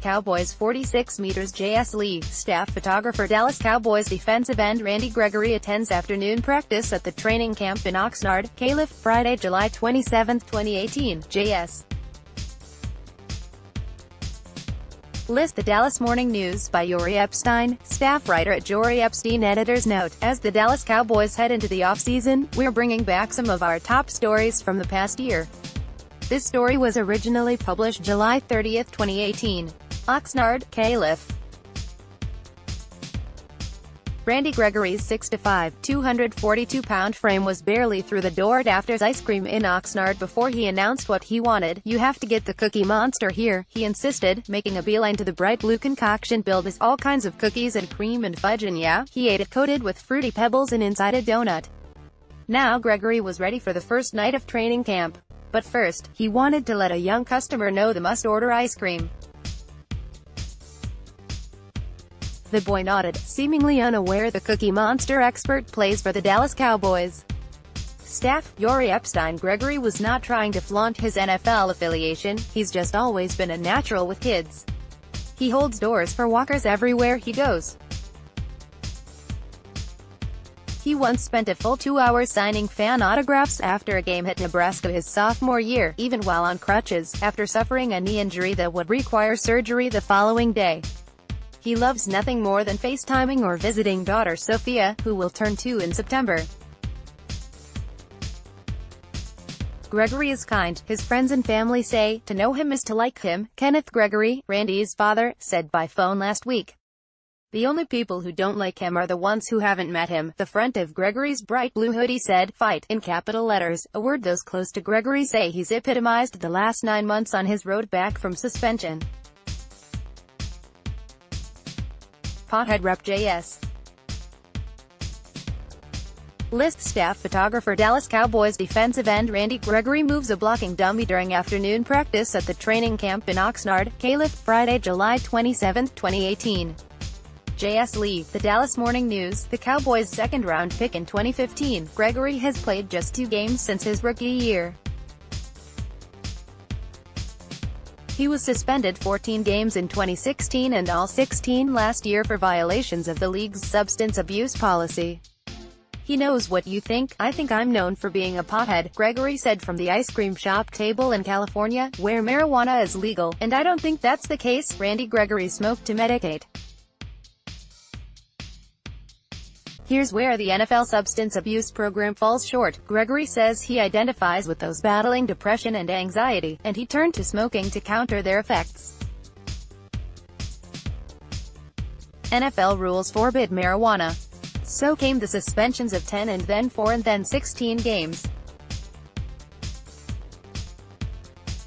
Cowboys 46 meters Jae S leave. Staff photographer Dallas Cowboys defensive end Randy Gregory attends afternoon practice at the training camp in Oxnard, Calif, Friday, July 27, 2018. Jae S. List. The Dallas Morning News by Jori Epstein, staff writer at Jori Epstein. Editor's note: as the Dallas Cowboys head into the offseason, we're bringing back some of our top stories from the past year. This story was originally published July 30, 2018. Oxnard, Calif. Randy Gregory's 6'5", 242-pound frame was barely through the door at After's Ice Cream in Oxnard before he announced what he wanted. "You have to get the Cookie Monster here," he insisted, making a beeline to the bright blue concoction billed as all kinds of cookies and cream and fudge, and yeah, he ate it, coated with fruity pebbles and inside a donut. Now Gregory was ready for the first night of training camp. But first, he wanted to let a young customer know the must-order ice cream. The boy nodded, seemingly unaware the Cookie Monster expert plays for the Dallas Cowboys. Staff: Jori Epstein. Gregory was not trying to flaunt his NFL affiliation, he's just always been a natural with kids. He holds doors for walkers everywhere he goes. He once spent a full 2 hours signing fan autographs after a game at Nebraska his sophomore year, even while on crutches, after suffering a knee injury that would require surgery the following day. He loves nothing more than FaceTiming or visiting daughter Sophia, who will turn 2 in September. Gregory is kind, his friends and family say. To know him is to like him, Kenneth Gregory, Randy's father, said by phone last week. The only people who don't like him are the ones who haven't met him, the front of Gregory's bright blue hoodie said. Fight, in capital letters, a word those close to Gregory say he's epitomized the last 9 months on his road back from suspension. Pothead rep Jae S. List. Staff photographer Dallas Cowboys defensive end Randy Gregory moves a blocking dummy during afternoon practice at the training camp in Oxnard, Calif, Friday, July 27, 2018. Jae S leave. The Dallas Morning News. The Cowboys' second-round pick in 2015, Gregory has played just 2 games since his rookie year. He was suspended 14 games in 2016 and all 16 last year for violations of the league's substance abuse policy. He knows what you think. I think I'm known for being a pothead, Gregory said from the ice cream shop table in California, where marijuana is legal, and I don't think that's the case. Randy Gregory smoked to medicate. Here's where the NFL substance abuse program falls short. Gregory says he identifies with those battling depression and anxiety, and he turned to smoking to counter their effects. NFL rules forbid marijuana. So came the suspensions of 10 and then 4 and then 16 games.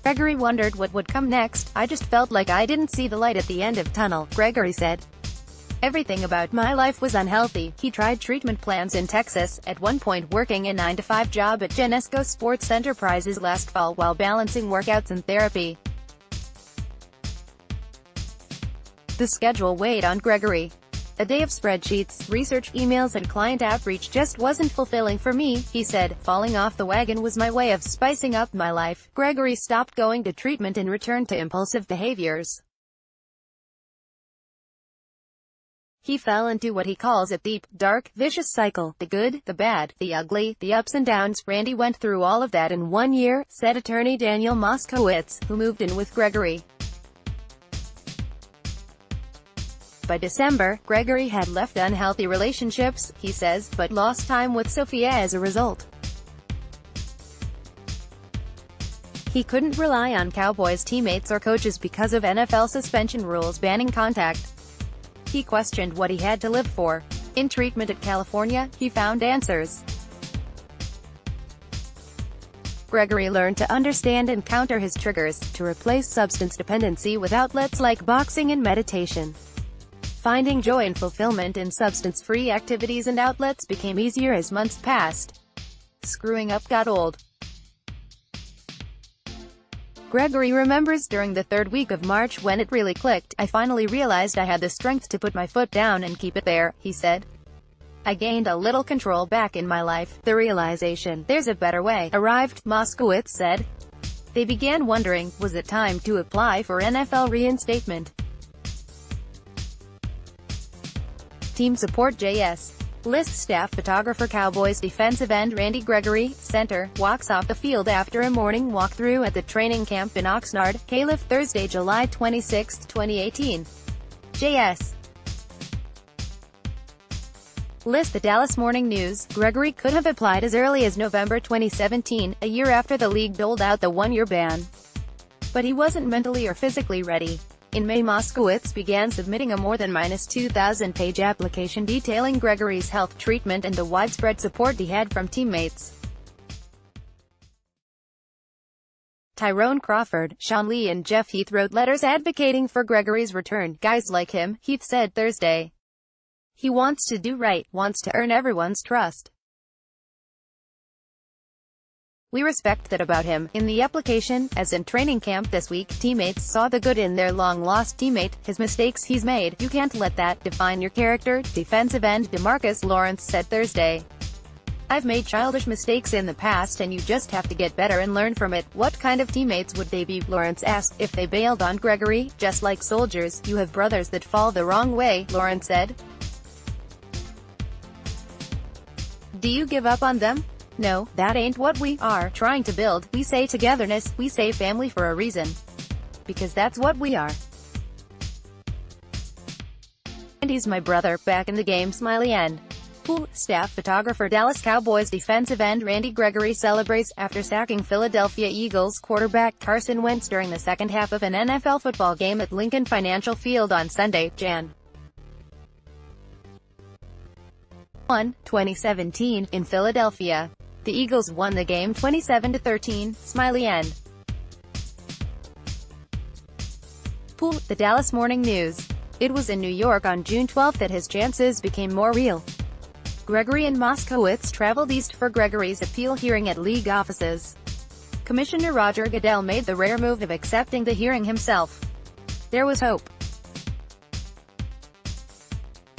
Gregory wondered what would come next. I just felt like I didn't see the light at the end of tunnel, Gregory said. Everything about my life was unhealthy. He tried treatment plans in Texas, at one point working a 9-to-5 job at Genesco Sports Enterprises last fall while balancing workouts and therapy. The schedule weighed on Gregory. A day of spreadsheets, research, emails and client outreach just wasn't fulfilling for me, he said. Falling off the wagon was my way of spicing up my life. Gregory stopped going to treatment and returned to impulsive behaviors. He fell into what he calls a deep, dark, vicious cycle. The good, the bad, the ugly, the ups and downs. Randy went through all of that in 1 year, said attorney Daniel Moskowitz, who moved in with Gregory. By December, Gregory had left unhealthy relationships, he says, but lost time with Sophia as a result. He couldn't rely on Cowboys teammates or coaches because of NFL suspension rules banning contact. He questioned what he had to live for. In treatment at California, he found answers. Gregory learned to understand and counter his triggers, to replace substance dependency with outlets like boxing and meditation. Finding joy and fulfillment in substance-free activities and outlets became easier as months passed. Screwing up got old. Gregory remembers during the 3rd week of March when it really clicked. I finally realized I had the strength to put my foot down and keep it there, he said. I gained a little control back in my life. The realization, there's a better way, arrived, Moskowitz said. They began wondering, was it time to apply for NFL reinstatement? Team support Jae S. List staff photographer Cowboys defensive end Randy Gregory, center, walks off the field after a morning walkthrough at the training camp in Oxnard, Calif, Thursday, July 26, 2018. Jae S. List the Dallas Morning News. Gregory could have applied as early as November 2017, a year after the league doled out the one-year ban. But he wasn't mentally or physically ready. In May, Moskowitz began submitting a more than -2,000-page application detailing Gregory's health treatment and the widespread support he had from teammates. Tyrone Crawford, Sean Lee and Jeff Heath wrote letters advocating for Gregory's return. Guys like him, Heath said Thursday. He wants to do right, wants to earn everyone's trust. We respect that about him. In the application, as in training camp this week, teammates saw the good in their long-lost teammate, his mistakes he's made. You can't let that define your character, defensive end DeMarcus Lawrence said Thursday. I've made childish mistakes in the past and you just have to get better and learn from it. What kind of teammates would they be? Lawrence asked. If they bailed on Gregory, just like soldiers, you have brothers that fall the wrong way, Lawrence said. Do you give up on them? No, that ain't what we are trying to build. We say togetherness, we say family for a reason. Because that's what we are. And he's my brother, back in the game, smiley end. Pool staff photographer Dallas Cowboys defensive end Randy Gregory celebrates after sacking Philadelphia Eagles quarterback Carson Wentz during the second half of an NFL football game at Lincoln Financial Field on Sunday, Jan. 1, 2017, in Philadelphia. The Eagles won the game 27-13, smiley end. Pool, the Dallas Morning News. It was in New York on June 12 that his chances became more real. Gregory and Moskowitz traveled east for Gregory's appeal hearing at league offices. Commissioner Roger Goodell made the rare move of accepting the hearing himself. There was hope.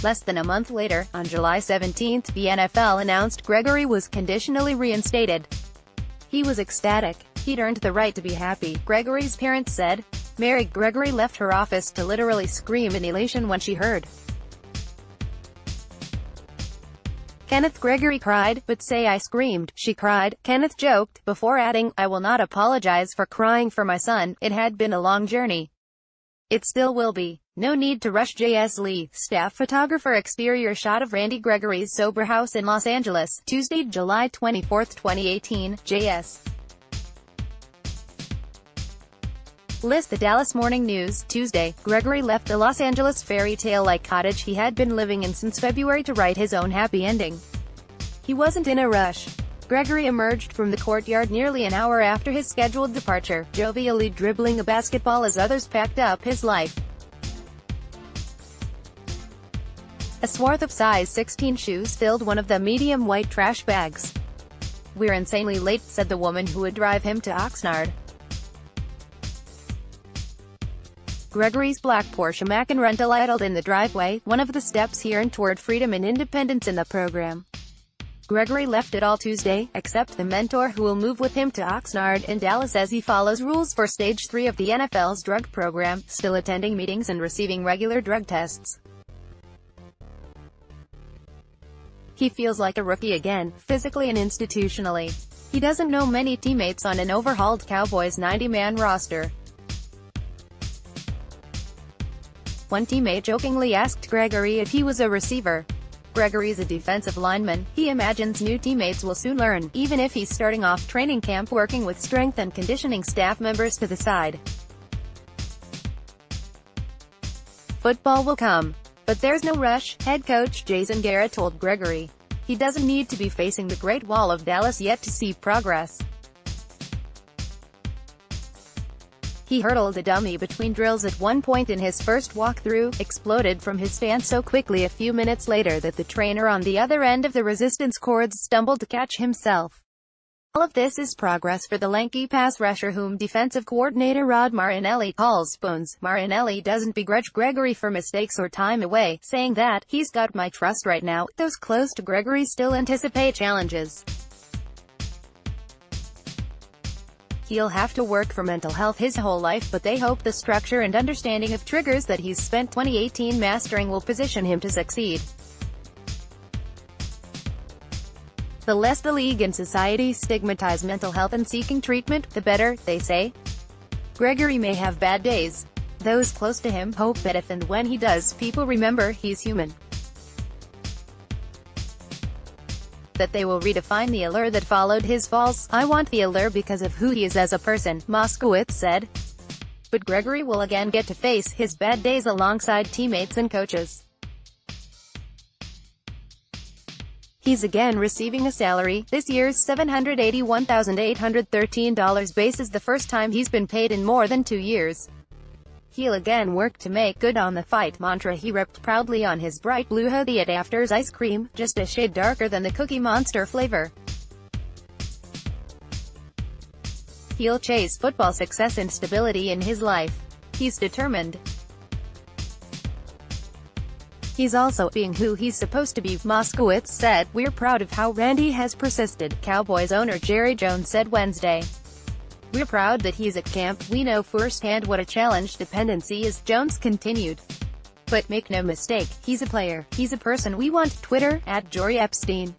Less than a month later, on July 17, the NFL announced Gregory was conditionally reinstated. He was ecstatic. He'd earned the right to be happy, Gregory's parents said. Mary Gregory left her office to literally scream in elation when she heard. Kenneth Gregory cried, but say I screamed, she cried. Kenneth joked, before adding, I will not apologize for crying for my son, it had been a long journey. It still will be. No need to rush. Jae S. Lee, staff photographer. Exterior shot of Randy Gregory's sober house in Los Angeles, Tuesday, July 24, 2018, Jae S. List the Dallas Morning News. Tuesday, Gregory left the Los Angeles fairy tale-like cottage he had been living in since February to write his own happy ending. He wasn't in a rush. Gregory emerged from the courtyard nearly an hour after his scheduled departure, jovially dribbling a basketball as others packed up his life. A swath of size 16 shoes filled one of the medium white trash bags. We're insanely late, said the woman who would drive him to Oxnard. Gregory's black Porsche Macan rental idled in the driveway, one of the steps he earned toward freedom and independence in the program. Gregory left it all Tuesday, except the mentor who will move with him to Oxnard in Dallas as he follows rules for Stage 3 of the NFL's drug program, still attending meetings and receiving regular drug tests. He feels like a rookie again, physically and institutionally. He doesn't know many teammates on an overhauled Cowboys 90-man roster. One teammate jokingly asked Gregory if he was a receiver. Gregory's a defensive lineman. He imagines new teammates will soon learn, even if he's starting off training camp working with strength and conditioning staff members to the side. Football will come. But there's no rush, head coach Jason Garrett told Gregory. He doesn't need to be facing the Great Wall of Dallas yet to see progress. He hurdled a dummy between drills at one point in his first walkthrough, exploded from his stance so quickly a few minutes later that the trainer on the other end of the resistance cords stumbled to catch himself. All of this is progress for the lanky pass rusher whom defensive coordinator Rod Marinelli calls spoons. Marinelli doesn't begrudge Gregory for mistakes or time away, saying that, he's got my trust right now. Those close to Gregory still anticipate challenges. He'll have to work for mental health his whole life, but they hope the structure and understanding of triggers that he's spent 2018 mastering will position him to succeed. The less the league and society stigmatize mental health and seeking treatment, the better, they say. Gregory may have bad days. Those close to him hope that if and when he does, people remember he's human. That they will redefine the allure that followed his falls. I want the allure because of who he is as a person, Moskowitz said. But Gregory will again get to face his bad days alongside teammates and coaches. He's again receiving a salary. This year's $781,813 base is the first time he's been paid in more than 2 years. He'll again work to make good on the fight mantra he repped proudly on his bright blue hoodie at After's ice cream, just a shade darker than the Cookie Monster flavor. He'll chase football success and stability in his life. He's determined. He's also being who he's supposed to be, Moskowitz said. We're proud of how Randy has persisted, Cowboys owner Jerry Jones said Wednesday. We're proud that he's at camp. We know firsthand what a challenge dependency is, Jones continued. But make no mistake, he's a player. He's a person we want. Twitter, @Jori Epstein.